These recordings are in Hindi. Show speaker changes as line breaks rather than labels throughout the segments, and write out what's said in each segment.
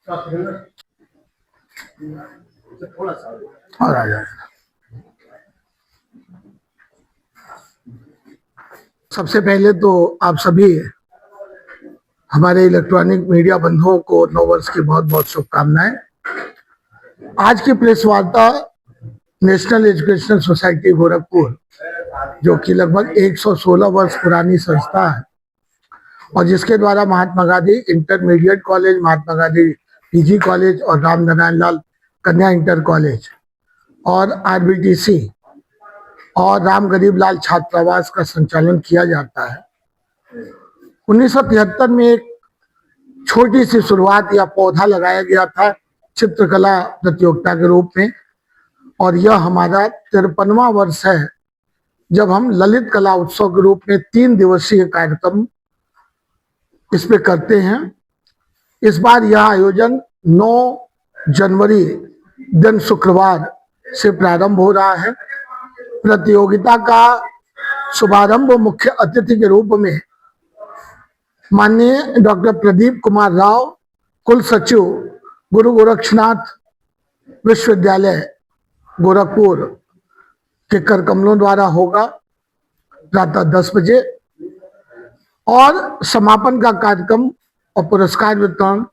और आ जाएगा। सबसे पहले तो आप सभी हमारे इलेक्ट्रॉनिक मीडिया बंधुओं को नववर्ष की बहुत बहुत शुभकामनाएं। आज की प्रेस वार्ता नेशनल एजुकेशनल सोसाइटी गोरखपुर, जो कि लगभग 116 वर्ष पुरानी संस्था है और जिसके द्वारा Mahatma Gandhi intermediate college, Mahatma Gandhi PG college और राम नारायण लाल कन्या इंटर कॉलेज और आरबीटीसी और राम गरीब लाल छात्रावास का संचालन किया जाता है। 1973 में एक छोटी सी शुरुआत या पौधा लगाया गया था चित्रकला प्रतियोगिता के रूप में, और यह हमारा 53वां वर्ष है जब हम ललित कला उत्सव के रूप में 3 दिवसीय कार्यक्रम इस पे करते हैं। इस बार यह आयोजन 9 जनवरी दिन शुक्रवार से प्रारंभ हो रहा है। प्रतियोगिता का शुभारंभ मुख्य अतिथि के रूप में माननीय डॉक्टर प्रदीप कुमार राव, कुल सचिव गुरु गोरक्षनाथ विश्वविद्यालय गोरखपुर के कर कमलों द्वारा होगा प्रातः 10 बजे, और समापन का कार्यक्रम और पुरस्कार वितरण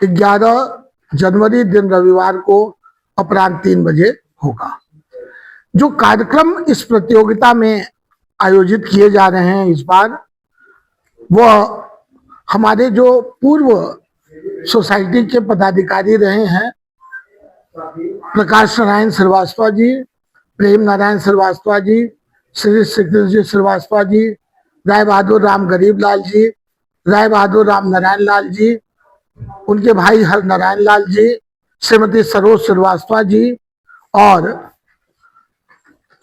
11 जनवरी दिन रविवार को अपराह्न 3 बजे होगा। जो कार्यक्रम इस प्रतियोगिता में आयोजित किए जा रहे हैं इस बार, वह हमारे जो पूर्व सोसाइटी के पदाधिकारी रहे हैं, प्रकाश नारायण श्रीवास्तव जी, प्रेम नारायण श्रीवास्तव जी, श्री श्रीकृष्ण श्रीवास्तव जी, राय बहादुर राम गरीब लाल जी, राय बहादुर राम नारायण लाल जी, उनके भाई हर नारायण लाल जी, श्रीमती सरोज श्रीवास्तव जी और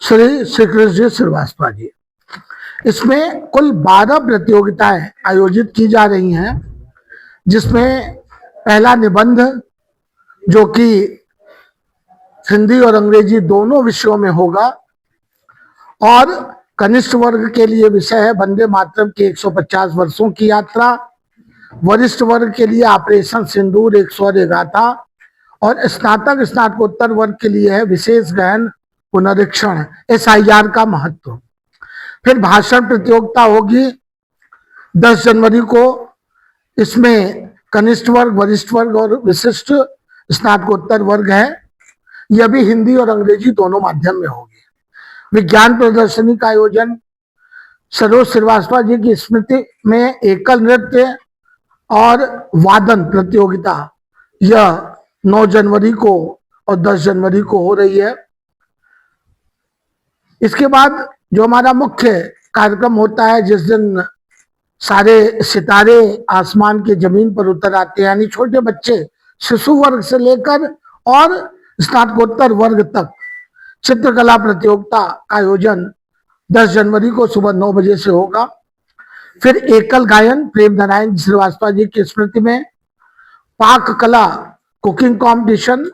श्री श्रीकृष्ण श्रीवास्तव जी। इसमें कुल 12 प्रतियोगिताएं आयोजित की जा रही हैं, जिसमें पहला निबंध जो कि हिंदी और अंग्रेजी दोनों विषयों में होगा, और कनिष्ठ वर्ग के लिए विषय है वंदे मातरम की 150 वर्षों की यात्रा, वरिष्ठ वर्ग के लिए ऑपरेशन सिंदूर एक शौर्य गाथा, और स्नातक स्नातकोत्तर वर्ग के लिए है विशेष गहन पुनरीक्षण SIR का महत्व। फिर भाषण प्रतियोगिता होगी 10 जनवरी को। इसमें कनिष्ठ वर्ग, वरिष्ठ वर्ग और विशिष्ट स्नातकोत्तर वर्ग है। यह भी हिंदी और अंग्रेजी दोनों माध्यम में होगी। विज्ञान प्रदर्शनी का आयोजन सरोज श्रीवास्तव जी की स्मृति में एकल नृत्य और वादन प्रतियोगिता, यह 9 जनवरी को और 10 जनवरी को हो रही है। इसके बाद जो हमारा मुख्य कार्यक्रम होता है, जिस दिन सारे सितारे आसमान के जमीन पर उतर आते हैं, यानी छोटे बच्चे शिशु वर्ग से लेकर और स्नातकोत्तर वर्ग तक, चित्रकला प्रतियोगिता का आयोजन 10 जनवरी को सुबह 9 बजे से होगा। फिर एकल गायन प्रेम नारायण श्रीवास्तव जी की स्मृति में, पाक कला कुकिंग कंपटीशन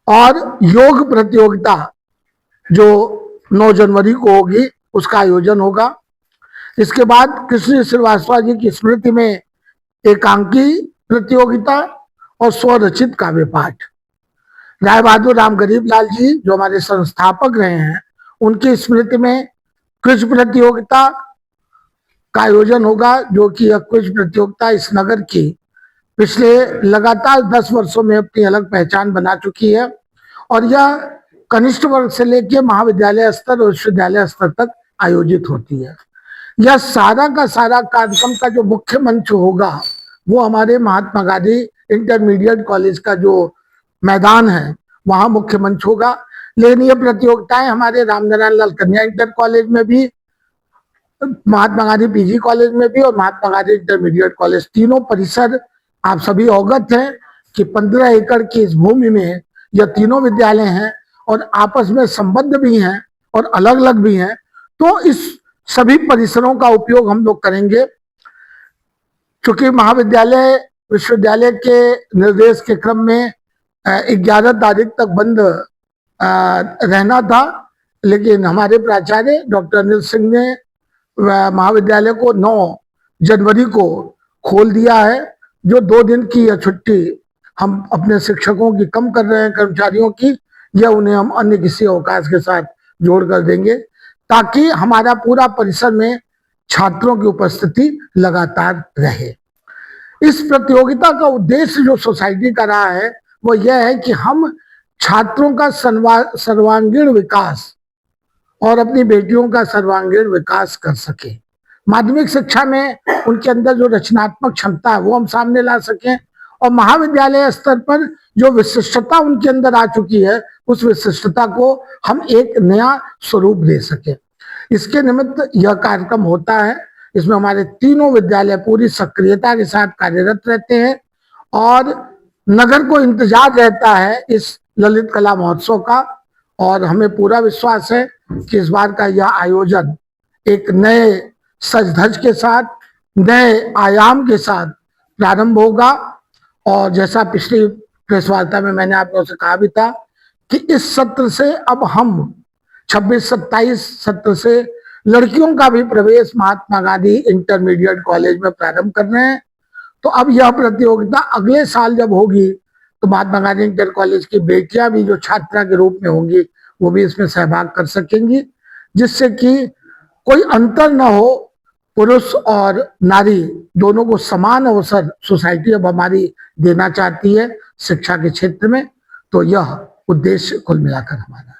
और योग प्रतियोगिता जो 9 जनवरी को होगी, उसका आयोजन होगा। इसके बाद कृष्ण श्रीवास्तव जी की स्मृति में एकांकी प्रतियोगिता और स्वरचित काव्य पाठ। राय बहादुर राम गरीब लाल जी जो हमारे संस्थापक रहे हैं, उनकी स्मृति में क्विज प्रतियोगिता का आयोजन होगा, जो कि यह क्विज प्रतियोगिता इस नगर की पिछले लगातार 10 वर्षों में अपनी अलग पहचान बना चुकी है, और यह कनिष्ठ वर्ग से लेकर महाविद्यालय स्तर और विश्वविद्यालय स्तर तक आयोजित होती है। यह सारा का सारा कार्यक्रम का जो मुख्य मंच होगा वो हमारे महात्मा गांधी इंटरमीडिएट कॉलेज का जो मैदान है वहां मुख्य मंच होगा। लेकिन ये प्रतियोगिताएं हमारे राम नारायण लाल कन्या इंटर कॉलेज में भी, महात्मा गांधी पीजी कॉलेज में भी और महात्मा गांधी इंटरमीडिएट कॉलेज, तीनों परिसर आप सभी अवगत हैं कि 15 एकड़ की इस भूमि में यह तीनों विद्यालय हैं और आपस में संबद्ध भी हैं और अलग अलग भी हैं। तो इस सभी परिसरों का उपयोग हम लोग करेंगे। चूंकि महाविद्यालय विश्वविद्यालय के निर्देश के क्रम में 11 तारीख तक बंद रहना था, लेकिन हमारे प्राचार्य डॉक्टर अनिल सिंह ने महाविद्यालय को 9 जनवरी को खोल दिया है, जो 2 दिन की यह छुट्टी हम अपने शिक्षकों की कम कर रहे हैं, कर्मचारियों की, या उन्हें हम अन्य किसी अवकाश के साथ जोड़ कर देंगे, ताकि हमारा पूरा परिसर में छात्रों की उपस्थिति लगातार रहे। इस प्रतियोगिता का उद्देश्य जो सोसाइटी का रहा है वो यह है कि हम छात्रों का सर्वांगीण विकास और अपनी बेटियों का सर्वांगीण विकास कर सके। माध्यमिक शिक्षा में उनके अंदर जो रचनात्मक क्षमता है वो हम सामने ला सकें, और महाविद्यालय स्तर पर जो विशिष्टता उनके अंदर आ चुकी है उस विशिष्टता को हम एक नया स्वरूप दे सके। इसके निमित्त यह कार्यक्रम होता है। इसमें हमारे तीनों विद्यालय पूरी सक्रियता के साथ कार्यरत रहते हैं और नगर को इंतजार रहता है इस ललित कला महोत्सव का, और हमें पूरा विश्वास है कि इस बार का यह आयोजन एक नए सज धज के साथ, नए आयाम के साथ प्रारंभ होगा। और जैसा पिछली प्रेस वार्ता में मैंने आप लोगों से कहा भी था कि इस सत्र से अब हम 26-27 सत्र से लड़कियों का भी प्रवेश महात्मा गांधी इंटरमीडिएट कॉलेज में प्रारंभ कर रहे हैं। तो अब यह प्रतियोगिता अगले साल जब होगी तो महात्मा गांधी इंटर कॉलेज की बेटियां भी जो छात्रा के रूप में होंगी वो भी इसमें सहभाग कर सकेंगी, जिससे कि कोई अंतर न हो। पुरुष और नारी दोनों को समान अवसर सोसाइटी अब हमारी देना चाहती है शिक्षा के क्षेत्र में। तो यह उद्देश्य कुल मिलाकर हमारा